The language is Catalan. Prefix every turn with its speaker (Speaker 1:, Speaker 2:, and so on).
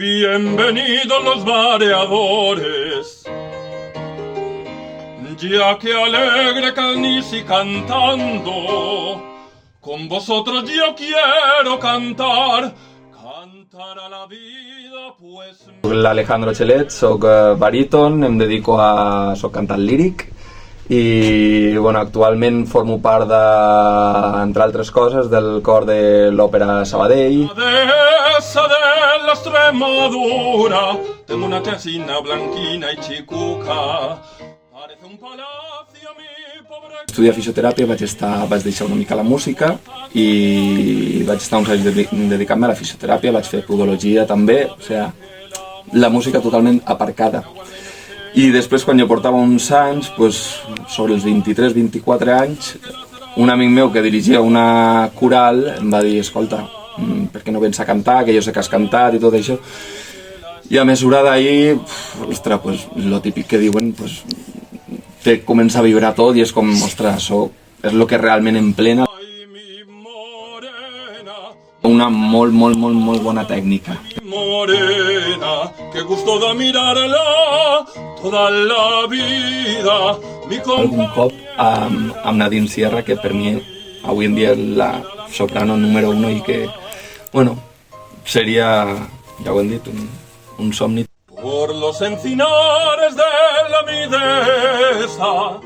Speaker 1: Bienvenidos los mareadores, ya que alegre calnici cantando, con vosotros yo quiero cantar a la vida pues...
Speaker 2: L'Alejandro Chelet, soc baríton, em dedico a... soc cantant líric i bueno, actualment formo part de, entre altres coses, del cor de l'Òpera Sabadell.
Speaker 1: De l'Extremadura tengo una casina blanquina y chicuca, parece un palacio mi pobre...
Speaker 2: Estudiar fisioteràpia, vaig deixar una mica la música i vaig estar uns anys dedicant-me a la fisioteràpia, vaig fer podologia també, o sigui, la música totalment aparcada. I després, quan jo portava uns anys, sobre els 23-24 anys, un amic meu que dirigia una coral em va dir, escolta, per què no vens a cantar, que jo sé que has cantat i tot això. I a mesura d'ahir, ostres, lo típic que diuen, te comença a vibrar tot i és com, ostres, és el que realment em plena. Una molt bona tècnica.
Speaker 1: Morena, que gusto de mirarla toda la vida.
Speaker 2: Algun cop amb Nadine Sierra, que per mi avui en dia és la soprano número 1 i que, bueno, seria, ja ho hem dit, un somni.
Speaker 1: Por los encinares de la midesa